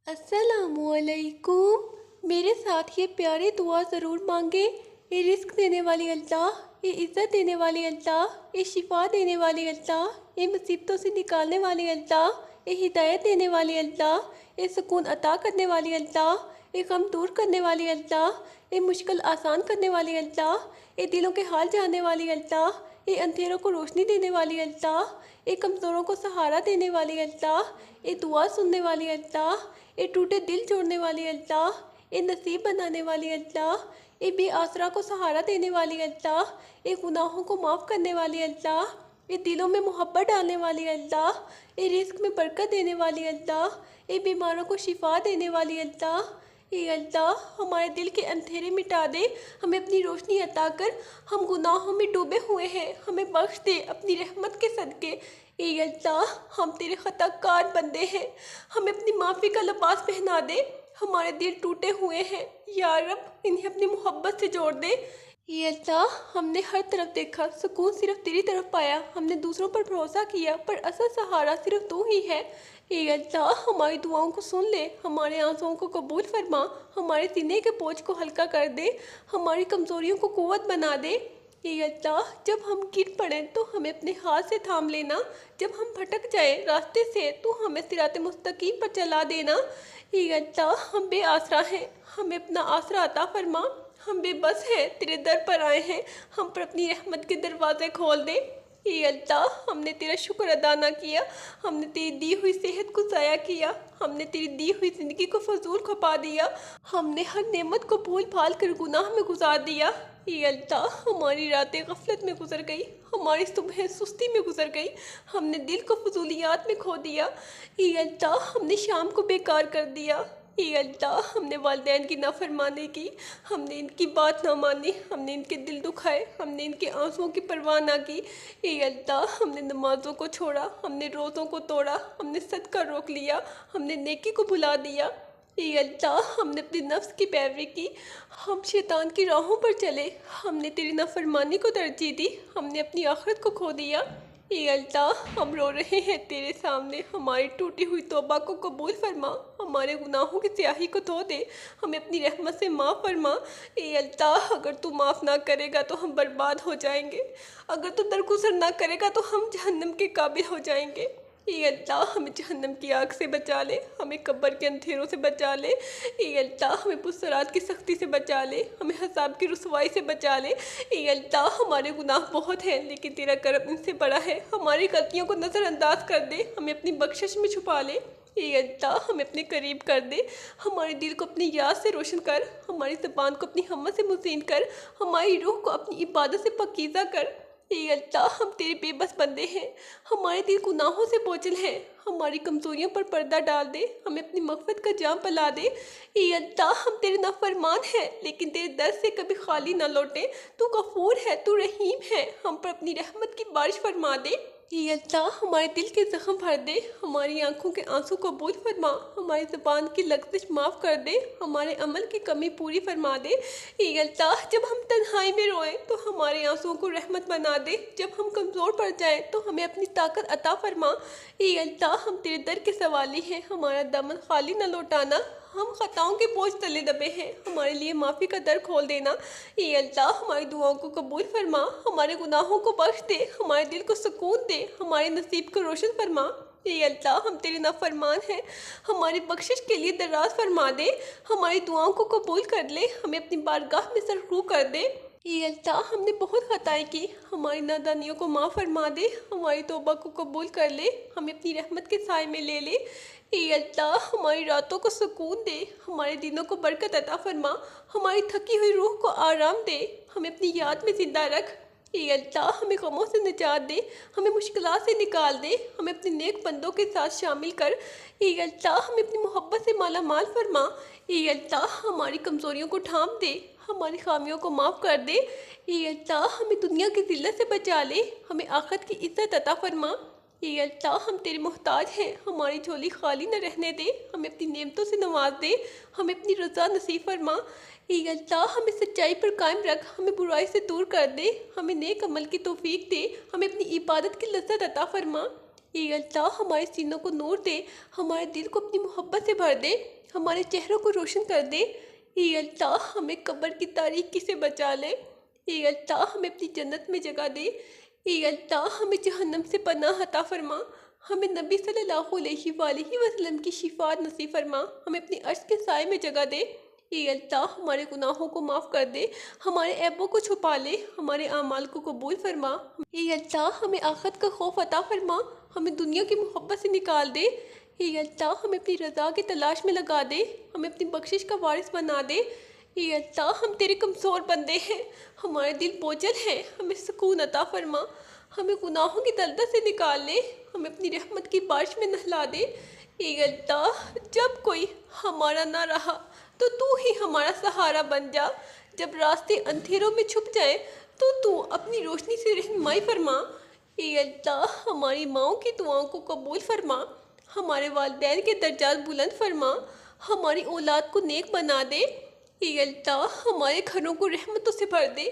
अस्सलामुअलैकुम। मेरे साथ ये प्यारी दुआ ज़रूर मांगे। ये रिस्क देने वाली अल्लाह, ये इज़्ज़त देने वाली अल्लाह, ये शिफा देने वाली अल्लाह, ये मुसीबतों से निकालने वाली अल्लाह, ये हिदायत देने वाली अल्लाह, ये सुकून अता करने वाली अल्लाह, ये गम दूर करने वाली अल्लाह, ये मुश्किल आसान करने वाली अल्लाह, ये दिलों के हाल जानने वाली अल्लाह, ये अंधेरों को रोशनी देने वाली अल्लाह, ये कमज़ोरों को सहारा देने वाली अल्लाह, ये दुआ सुनने वाली अल्लाह, ये टूटे दिल जोड़ने वाली अल्लाह, ये नसीब बनाने वाली अल्लाह, ये बेआसरा को सहारा देने वाली अल्लाह, ये गुनाहों को माफ़ करने वाली अल्लाह, ये दिलों में मोहब्बत डालने वाली अल्लाह, ये रिस्क में बरकत देने वाली अल्लाह, ये बीमारों को शिफा देने वाली अल्लाह। ये अल्लाह हमारे दिल के अंधेरे मिटा दे, हमें अपनी रोशनी अता कर। हम गुनाहों में डूबे हुए हैं, हमें बख्श दे अपनी रहमत के सदके। ये अल्लाह हम तेरे खताकार बंदे हैं, हमें अपनी माफ़ी का लिबास पहना दे। हमारे दिल टूटे हुए हैं, या रब इन्हें अपनी मोहब्बत से जोड़ दे। ये अल्लाह हमने हर तरफ देखा, सुकून सिर्फ तेरी तरफ पाया। हमने दूसरों पर भरोसा किया, पर असल सहारा सिर्फ तू ही है। ये अल्लाह हमारी दुआओं को सुन ले, हमारे आंसुओं को कबूल फरमा, हमारे सीने के बोझ को हल्का कर दे, हमारी कमज़ोरियों को कुव्वत बना दे। ये अल्लाह जब हम गिर पड़ें तो हमें अपने हाथ से थाम लेना, जब हम भटक जाए रास्ते से तो हमें सिराते मुस्तकीम पर चला देना। ये अल्लाह हम बेआसरा हैं, हमें अपना आसरा अता फरमा। हम बेबस हैं, तेरे दर पर आए हैं, हम पर अपनी रहमत के दरवाज़े खोल दे। ये अल्लाह हमने तेरा शुक्र अदा ना किया, हमने तेरी दी हुई सेहत को ज़ाया किया, हमने तेरी दी हुई ज़िंदगी को फजूल खपा दिया, हमने हर नेमत को भूल भाल कर गुनाह में गुजार दिया। ये अल्लाह हमारी रातें गफलत में गुजर गई, हमारी सुबह सुस्ती में गुजर गई, हमने दिल को फजूलियात में खो दिया। ये अल्लाह हमने शाम को बेकार कर दिया। ये अल्लाह हमने वालिदैन की नाफरमानी की, हमने इनकी बात ना मानी, हमने इनके दिल दुखाए, हमने इनके आंसुओं की परवाह ना की। ये अल्लाह हमने नमाज़ों को छोड़ा, हमने रोज़ों को तोड़ा, हमने सदका रोक लिया, हमने नेकी को भुला दिया। ये अल्लाह हमने अपने नफ्स की पैरवी की, हम शैतान की राहों पर चले, हमने तेरी नाफरमानी को तरजीह दी, हमने अपनी आखिरत को खो दिया। ये अल्लाह हम रो रहे हैं तेरे सामने, हमारी टूटी हुई तौबा को कबूल फरमा, हमारे गुनाहों की स्याही को धो दे, हमें अपनी रहमत से माफ़ फरमा। ये अल्लाह अगर तू माफ़ ना करेगा तो हम बर्बाद हो जाएंगे, अगर तू दरगुजर ना करेगा तो हम जहन्नम के काबिल हो जाएंगे। ये अल्लाह हमें जहन्नम की आग से बचा ले, हमें कब्र के अंधेरों से बचा ले। ये अल्लाह हमें पुसरात की सख्ती से बचा ले, हमें हसाब की रुसवाई से बचा ले। ये अल्लाह हमारे गुनाह बहुत हैं, लेकिन तेरा करम इनसे बड़ा है। हमारी गलतियों को नज़रअंदाज कर दे, हमें अपनी बख्शिश में छुपा ले। ये अल्लाह हमें अपने करीब कर दे, हमारे दिल को अपनी याद से रोशन कर, हमारी ज़बान को अपनी हमत से मुज़ीन कर, हमारी रूह को अपनी इबादत से पकीज़ा कर। ये अल्लाह हम तेरे बेबस बंदे हैं, हमारे दिल गुनाहों से बोझल हैं, हमारी कमज़ोरियों पर पर्दा डाल दे, हमें अपनी मग़फ़िरत का जाम पिला दे। ये अल्लाह हम तेरे नाफरमान हैं, लेकिन तेरे दर से कभी खाली ना लौटे। तू गफूर है, तू रहीम है, हम पर अपनी रहमत की बारिश फरमा दे। ये अल्लाह हमारे दिल के ज़ख्म भर दे, हमारी आंखों के आंसू कबूल फरमा, हमारी ज़ुबान की लग़ज़िश माफ़ कर दे, हमारे अमल की कमी पूरी फरमा दे। ये अल्लाह जब हम तन्हाई में रोएं तो हमारे आंसुओं को रहमत बना दे, जब हम कमज़ोर पड़ जाएं तो हमें अपनी ताकत अता फरमा। ये अल्लाह हम तेरे दर के सवाली हैं, हमारा दामन खाली न लौटाना, हम ख़ताओं के बोझ तले दबे हैं, हमारे लिए माफ़ी का दर खोल देना। ये अल्लाह हमारी दुआओं को कबूल फरमा, हमारे गुनाहों को बख्श दे, हमारे दिल को सुकून दे, हमारे नसीब को रोशन फरमा। ये अल्लाह हम तेरे नाफरमान हैं, हमारी बख्शिश के लिए दराज फरमा दे, हमारी दुआओं को कबूल कर ले, हमें अपनी बारगाह में सरखू कर दे। ये अल्लाह हमने बहुत खताएं की, हमारी नादानियों को माफ़ फरमा दे, हमारी तौबा को कबूल कर ले, हमें अपनी रहमत के साए में ले ले। ये अल्लाह हमारी रातों को सुकून दे, हमारे दिनों को बरकत अता फरमा, हमारी थकी हुई रूह को आराम दे, हमें अपनी याद में ज़िंदा रख। ये अल्लाह हमें गमों से निजात दे, हमें मुश्किलात से निकाल दे, हमें अपने नेक बंदों के साथ शामिल कर। ये अल्लाह हमें अपनी मोहब्बत से माला माल फरमा। ये अल्लाह हमारी कमज़ोरियों को ढांप दे, हमारी खामियों को माफ़ कर दे। ये अल्लाह हमें दुनिया की ज़िल्लत से बचा ले, हमें आखिरत की इज़्ज़त अता फरमा। ये अल्लाह हम तेरे मोहताज हैं, हमारी झोली खाली न रहने दे, हमें अपनी नेमतों से नवाज दे, हमें अपनी रज़ा नसीब फरमा। ये अल्लाह हमें सच्चाई पर कायम रख, हमें बुराई से दूर कर दे, हमें नेक अमल की तौफीक दे, हमें अपनी इबादत की लज्जत अता फरमा। ये अल्लाह हमारे सीनों को नूर दे, हमारे दिल को अपनी मोहब्बत से भर दे, हमारे चेहरों को रोशन कर दे। ये अल्लाह हमें कब्र की तारीकी से बचा ले। ये अल्लाह हमें अपनी जन्नत में जगह दे। ये अल्लाह हमें जहन्नम से पनाह अता फरमा, हमें नबी सल्लल्लाहु अलैहि वसल्लम की शिफात नसीब फरमा, हमें अपनी अर्श के साए में जगह दे। ये अल्लाह हमारे गुनाहों को माफ़ कर दे, हमारे ऐबों को छुपा ले, हमारे आमाल को कबूल फरमा। ये अल्लाह हमें आखिरत का खौफ अता फरमा, हमें दुनिया की मोहब्बत से निकाल दे। ये अल्लाह हमें अपनी रज़ा की तलाश में लगा दे, हमें अपनी बख्शिश का वारिस बना दे। ये अल्लाह हम तेरे कमज़ोर बंदे हैं, हमारे दिल बोझल हैं, हमें सुकून अता फरमा, हमें गुनाहों की दलदल से निकाल ले, हमें अपनी रहमत की बारिश में नहला दे। ये अल्लाह जब कोई हमारा ना रहा तो तू ही हमारा सहारा बन जा, जब रास्ते अंधेरों में छुप जाए तो तू अपनी रोशनी से रहनुमाई फरमा। ये अल्लाह हमारी माओं की दुआओं को कबूल फरमा, हमारे वालिदैन के दर्जात बुलंद फरमा, हमारी औलाद को नेक बना दे। ये अल्लाह हमारे घरों को रहमतों से भर दे।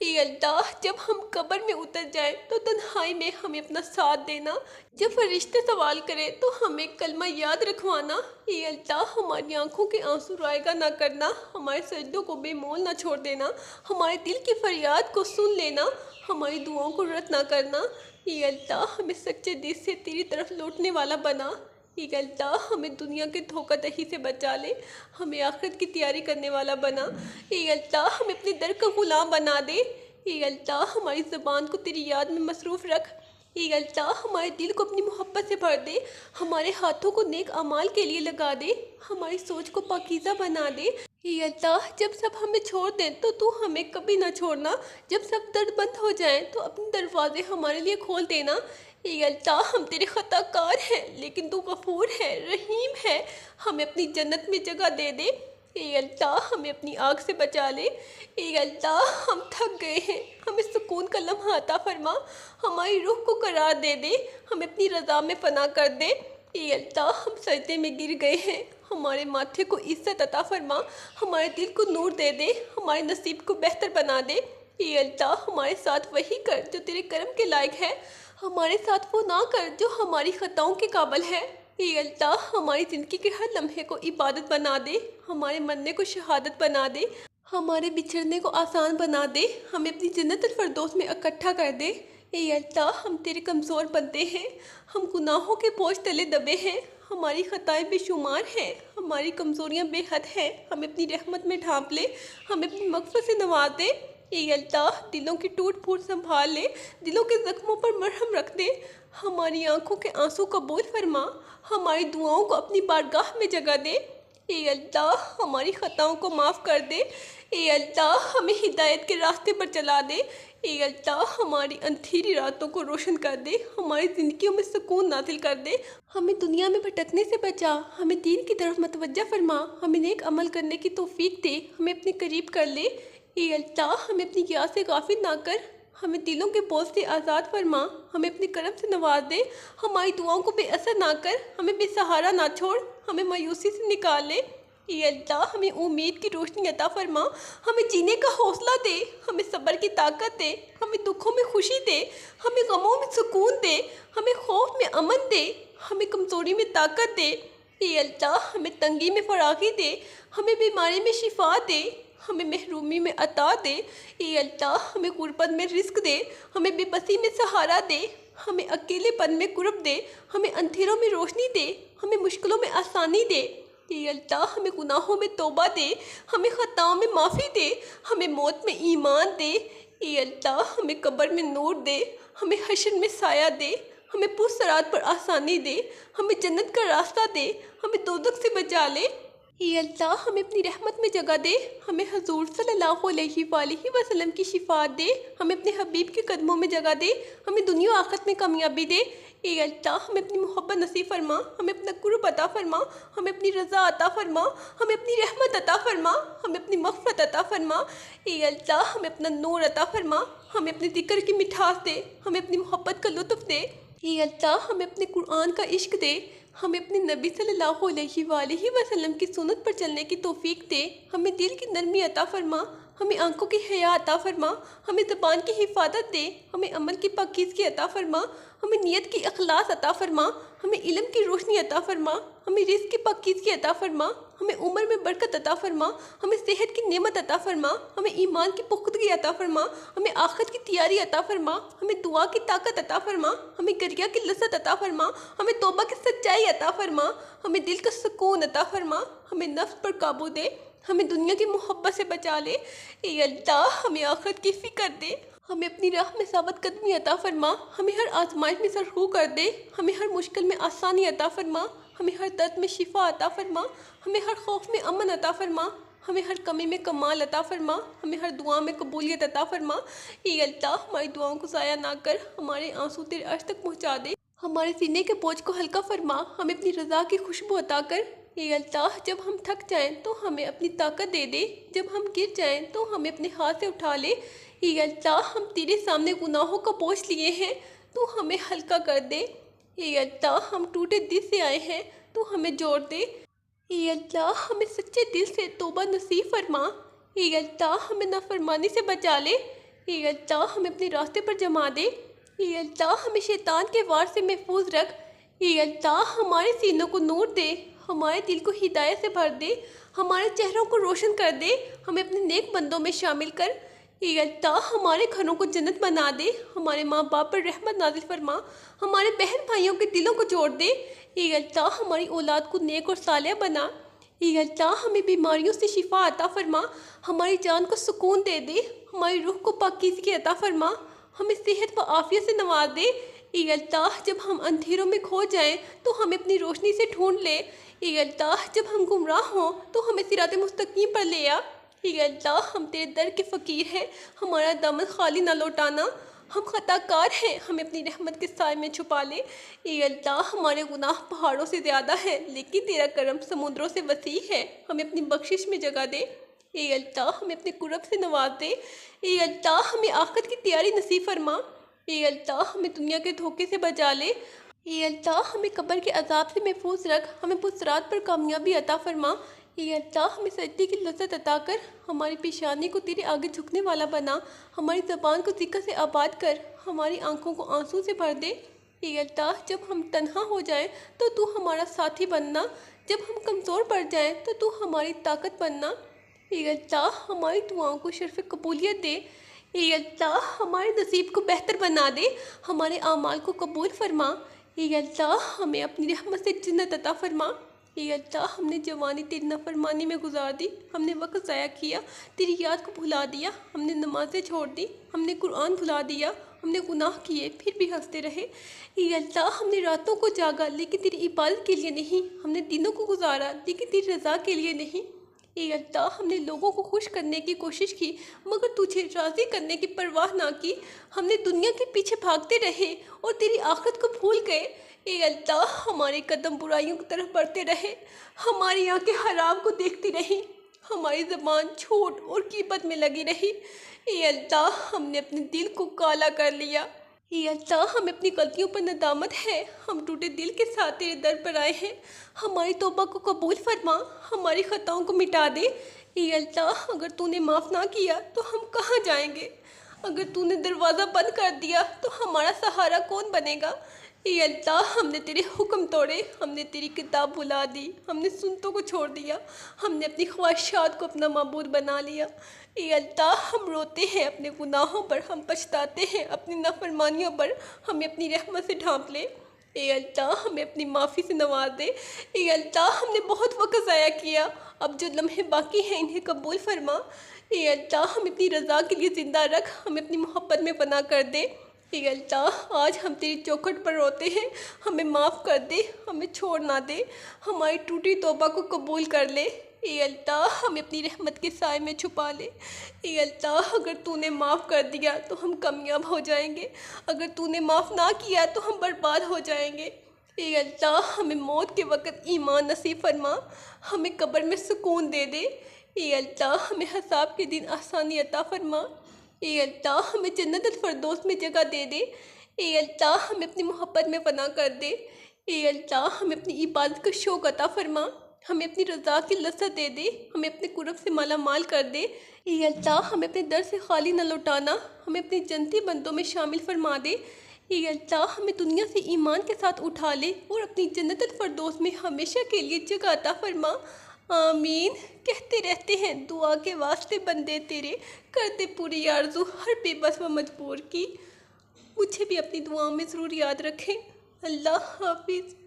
ये अल्लाह जब हम कब्र में उतर जाएं तो तन्हाई में हमें अपना साथ देना, जब फरिश्ते सवाल करें तो हमें कलमा याद रखवाना। ये अल्लाह हमारी आंखों के आंसू रायगा ना करना, हमारे सजदों को बेमोल ना छोड़ देना, हमारे दिल की फरियाद को सुन लेना, हमारी दुआओं को रद्द ना करना। ये अल्लाह हमें सच्चे दिल से तेरी तरफ लौटने वाला बना। ये अल्लाह हमें दुनिया के धोखाधड़ी से बचा ले, हमें आखिरत की तैयारी करने वाला बना। ये अल्लाह हमें अपने दर का गुलाम बना दे। ये अल्लाह हमारी ज़बान को तेरी याद में मसरूफ़ रख। ये अल्लाह हमारे दिल को अपनी मोहब्बत से भर दे, हमारे हाथों को नेक अमाल के लिए लगा दे, हमारी सोच को पाकीज़ा बना दे। ये अल्लाह जब सब हमें छोड़ दें तो तू हमें कभी ना छोड़ना, जब सब दर्द बंद हो जाएं तो अपने दरवाजे हमारे लिए खोल देना। ये अल्लाह हम तेरे ख़ताकार हैं लेकिन तू गफूर है, रहीम है, हमें अपनी जन्नत में जगह दे दे। ये अल्लाह हमें अपनी आग से बचा ले। ये अल्लाह हम थक गए हैं, हमें सुकून का लम्हा अता फरमा, हमारी रूह को करार दे दे, हमें अपनी रज़ा में पनाह कर दे। ये अल्लाह हम सजदे में गिर गए हैं, हमारे माथे को इज़्ज़त अता फरमा, हमारे दिल को नूर दे दे, हमारे नसीब को बेहतर बना दे। ये अल्लाह हमारे साथ वही कर जो तेरे करम के लायक है, हमारे साथ वो ना कर जो हमारी ख़ताओं के काबिल है। ये अल्लाह हमारी ज़िंदगी के हर लम्हे को इबादत बना दे, हमारे मरने को शहादत बना दे, हमारे बिछड़ने को आसान बना दे, हमें अपनी जन्नतुल फिरदौस में इकट्ठा कर दे। ये अल्लाह हम तेरे कमज़ोर बंदे हैं, हम गुनाहों के बोझ तले दबे हैं, हमारी ख़ताएँ बेशुमार हैं, हमारी कमज़ोरियाँ बेहद हैं, हमें अपनी रहमत में ढांप ले, हमें अपनी मग़फ़िरत से नवाज दे। ये अल्लाह दिलों की टूट फूट संभाल ले, दिलों के ज़ख्मों पर मरहम रख दे, हमारी आंखों के आंसू कबूल फरमा, हमारी दुआओं को अपनी बारगाह में जगह दे। ये अल्लाह हमारी ख़ताओं को माफ़ कर दे। ये अल्लाह हमें हिदायत के रास्ते पर चला दे। ये अल्लाह हमारी अंधेरी रातों को रोशन कर दे, हमारी ज़िंदगियों में सुकून नाज़िल कर दे, हमें दुनिया में भटकने से बचा, हमें दीन की तरफ मतवज्जा फरमा, हमें नेक अमल करने की तौफीक दे, हमें अपने करीब कर ले। ये अल्लाह हमें अपनी याद से गाफिल ना कर, हमें दिलों के बोझ से आज़ाद फरमा, हमें अपने करम से नवाज दे, हमारी दुआओं को बेअसर ना कर, हमें बेसहारा ना छोड़, हमें मायूसी से निकाल ले। ये अल्लाह हमें उम्मीद की रोशनी अता फरमा, हमें जीने का हौसला दे, हमें सब्र की ताकत दे, हमें दुखों में खुशी दे, हमें गमों में सुकून दे, हमें खौफ में अमन दे, हमें कमज़ोरी में ताकत दे। ये अल्लाह हमें तंगी में फरागी दे, हमें बीमारी में शिफा दे, हमें महरूमी में अता दे। ये अल्लाह हमें गुर्बत में रिस्क दे, हमें बेबसी में सहारा दे, हमें अकेलेपन में कुर्ब दे, हमें अंधेरों में रोशनी दे, हमें मुश्किलों में आसानी दे। ये अल्लाह हमें गुनाहों में तौबा दे, हमें ख़ताओं में माफ़ी दे, हमें मौत में ईमान दे। ये अल्लाह हमें कब्र में नूर दे, हमें हश्र में साया दे, हमें पुरसरात पर आसानी दे, हमें जन्नत का रास्ता दे, हमें दोज़ख से बचा ले। ये अल्लाह हमें अपनी रहमत में जगह दे, हमें हजूर सल्लल्लाहु अलैहि वसल्लम की शिफात दे, हमें अपने हबीब के कदमों में जगह दे, हमें दुनिया और आखिरत में कामयाबी दे। ये अल्लाह हमें अपनी मोहब्बत नसीब फरमा, हमें अपना कुर्ब अता फरमा, हमें अपनी रज़ा अता फरमा, हमें अपनी रहमत अता फरमा, हमें अपनी मग़फ़िरत अता फरमा। ये अल्लाह हमें अपना नूर अता फरमा, हमें अपने ज़िक्र की मिठास दे, हमें अपनी मोहब्बत का लुत्फ़ दे। ये अल्लाह हमें अपने कुरान का इश्क दे, हमें अपने नबी सल्लल्लाहु अलैहि वसल्लम की सुन्नत पर चलने की तौफीक दे, हमें दिल की नरमी अता फरमा, हमें आंखों की हया अता फरमा, हमें ज़बान की हिफाजत दे, हमें अमल की पाकीज़गी अता फरमा, हमें नियत की अखलास अता फरमा, हमें इल्म की रोशनी अता फरमा, हमें रिज़्क़ की पाकीज़गी अता फरमा, हमें उम्र में बरकत अता फरमा, हमें सेहत की नेमत अता फरमा, हमें ईमान की पुख्तगी अता फरमा, हमें आखिरत की तैयारी अता फरमा, हमें दुआ की ताकत अता फरमा, हमें गरिया की लज़्ज़त अता फरमा, हमें तौबा की सच्चाई अता फरमा, हमें दिल का सुकून अता फरमा, हमें नफ्स पर काबू दे, हमें दुनिया की मोहब्बत से बचा ले। ए अल्लाह, हमें आखिरत की फ़िक्र दे, हमें अपनी राह में साबित कदमी अता फरमा, हमें हर आजमाइश में सरखू कर दे, हमें हर मुश्किल में आसानी अता फरमा, हमें हर दर्द में शिफा अता फरमा, हमें हर खौफ में अमन अता फरमा, हमें हर कमी में कमाल अता फरमा, हमें हर दुआ में कबूलियत अता फरमा। ए अल्लाह, हमारी दुआओं को ज़ाया ना कर, हमारे आंसू तेरे अर्श तक पहुँचा दे, हमारे सीने के बोझ को हल्का फरमा, हमें अपनी रज़ा की खुशबू अता कर। ए अल्लाह, जब हम थक जाएं तो हमें अपनी ताकत दे दे, जब हम गिर जाएं तो हमें अपने हाथ से उठा ले। ए अल्लाह, हम तेरे सामने गुनाहों का बोझ लिए हैं, तो हमें हल्का कर दे। ए अल्लाह, हम टूटे दिल से आए हैं, तो हमें जोड़ दे। ए अल्लाह, हमें सच्चे दिल से तौबा नसीब फरमा। ए अल्लाह, हमें नाफरमानी से बचा ले। ए अल्लाह, हमें अपने रास्ते पर जमा दे। ए अल्लाह, हमें शैतान के वार से महफूज रख। ए अल्लाह, हमारे सीनों को नूर दे, हमारे दिल को हिदायत से भर दे, हमारे चेहरों को रोशन कर दे, हमें अपने नेक बंदों में शामिल कर। ए अल्लाह, हमारे घरों को जन्नत बना दे, हमारे माँ बाप पर रहमत नाजिल फरमा, हमारे बहन भाइयों के दिलों को जोड़ दे। ए अल्लाह, हमारी औलाद को नेक और सालिह बना। ए अल्लाह, हमें बीमारियों से शिफा अता फरमा, हमारी जान को सुकून दे दे, हमारी रूह को पाकीज़गी अता फरमा, हमें सेहत व आफियत से नवाज दे। ए अल्लाह, जब हम अंधेरों में खो जाएं तो हमें अपनी रोशनी से ढूंढ ले। ए अल्लाह, जब हम गुमराह हों तो हमें सिरात मुस्तकीम पर ले आ। ए अल्लाह, हम तेरे दर के फ़कीर हैं, हमारा दामन खाली ना लौटाना, हम खताकार हैं, हमें अपनी रहमत के साए में छुपा ले। ए अल्लाह, हमारे गुनाह पहाड़ों से ज़्यादा हैं, लेकिन तेरा करम समुद्रों से वसी है, हमें अपनी बख्शिश में जगह दे। ए अल्लाह, हमें अपने कुरब से नवाज दे। ए अल्लाह, हमें आखिरत की तैयारी नसीब फरमा। ए अल्लाह, हमें दुनिया के धोखे से बचा ले। ए अल्लाह, हमें कब्र के अजाब से महफूज रख, हमें पुसरात पर कामयाबी अता फरमा। ए अल्लाह, हमें सजदे की लज़्ज़त अता कर, हमारी पेशानी को तेरे आगे झुकने वाला बना, हमारी ज़बान को ज़िक्र से आबाद कर, हमारी आंखों को आंसू से भर दे। ए अल्लाह, जब हम तन्हा हो जाएं तो तू हमारा साथी बनना, जब हम कमज़ोर पड़ जाएं तो तू हमारी ताकत बनना। ए अल्लाह, हमारी दुआओं को शर्फ़ कबूलियत दे। ए अल्लाह, हमारे नसीब को बेहतर बना दे, हमारे आमाल को कबूल फरमा। ए अल्लाह, हमें अपनी रहमत से जन्नत अता फरमा। ए अल्लाह, हमने जवानी तेरी नाफरमानी में गुजार दी, हमने वक्त ज़ाया किया, तेरी याद को भुला दिया, हमने नमाज़ें छोड़ दी, हमने कुरान भुला दिया, हमने गुनाह किए फिर भी हंसते रहे। ए अल्लाह, हमने रातों को जागा लेकिन तेरी इबादत के लिए नहीं, हमने दिनों को गुजारा लेकिन तेरी रज़ा के लिए नहीं। ए अल्लाह, हमने लोगों को खुश करने की कोशिश की मगर तुझे राज़ी करने की परवाह ना की, हमने दुनिया के पीछे भागते रहे और तेरी आखिरत को भूल गए। ए अल्लाह, हमारे कदम बुराइयों की तरफ बढ़ते रहे, हमारी आंखें हराम को देखती रही, हमारी ज़बान झूठ और ग़ीबत में लगी रही। ए अल्लाह, हमने अपने दिल को काला कर लिया। ए अल्लाह, हमें अपनी गलतियों पर नदामत है, हम टूटे दिल के साथ तेरे दर पर आए हैं, हमारी तौबा को कबूल फरमा, हमारी ख़ताओं को मिटा दे। ए अल्लाह, अगर तूने माफ़ ना किया तो हम कहाँ जाएंगे, अगर तूने दरवाज़ा बंद कर दिया तो हमारा सहारा कौन बनेगा। ए अल्लाह, हमने तेरे हुक्म तोड़े, हमने तेरी किताब भुला दी, हमने सुन्नतों को छोड़ दिया, हमने अपनी ख्वाहिशात को अपना माबूद बना लिया। ए अल्लाह, हम रोते हैं अपने गुनाहों पर, हम पछताते हैं अपनी नाफरमानियों पर, हमें अपनी रहमत से ढांप ले। ए अल्लाह, हमें अपनी माफ़ी से नवाज दे। ए अल्लाह, हमने बहुत वक्त ज़ाया किया, अब जो लम्हे बाकी हैं इन्हें कबूल फरमा। ए अल्लाह, हमें अपनी रज़ा के लिए ज़िंदा रख, हमें अपनी मोहब्बत में बना कर दे। ए अल्लाह, आज हम तेरी चौखट पर रोते हैं, हमें माफ़ कर दे, हमें छोड़ ना दे, हमारी टूटी तौबा को कबूल कर ले। ए अल्लाह, हमें अपनी रहमत के साए में छुपा ले। ए अल्लाह, अगर तूने माफ़ कर दिया तो हम कामयाब हो जाएंगे, अगर तूने माफ़ ना किया तो हम बर्बाद हो जाएंगे। ए अल्लाह, हमें मौत के वक़्त ईमान नसीब फरमा, हमें कब्र में सुकून दे दे। ए अल्लाह, हमें हिसाब के दिन आसानी अता फरमा। ए अल्लाह, हमें जन्नत अल फरदौस में जगह दे दे। ए अल्लाह, हमें अपनी मोहब्बत में फना कर दे। ए अल्लाह, हमें अपनी इबादत का शौक़ अता फरमा। हमें अपनी रज़ा की लज़्ज़त दे दे, हमें अपने कुर्ब से माला माल कर दे। या अल्लाह हमें अपने दर से खाली न लौटाना, हमें अपने जन्नती बंदों में शामिल फरमा दे। या अल्लाह हमें दुनिया से ईमान के साथ उठा ले और अपनी जन्नतुल फरदौस में हमेशा के लिए जगह अता फरमा। आमीन। कहते रहते हैं दुआ के वास्ते बंदे तेरे, करते पूरी आरज़ू हर बेबस व मजबूर की। मुझे भी अपनी दुआओं में ज़रूर याद रखें। अल्लाह हाफिज़।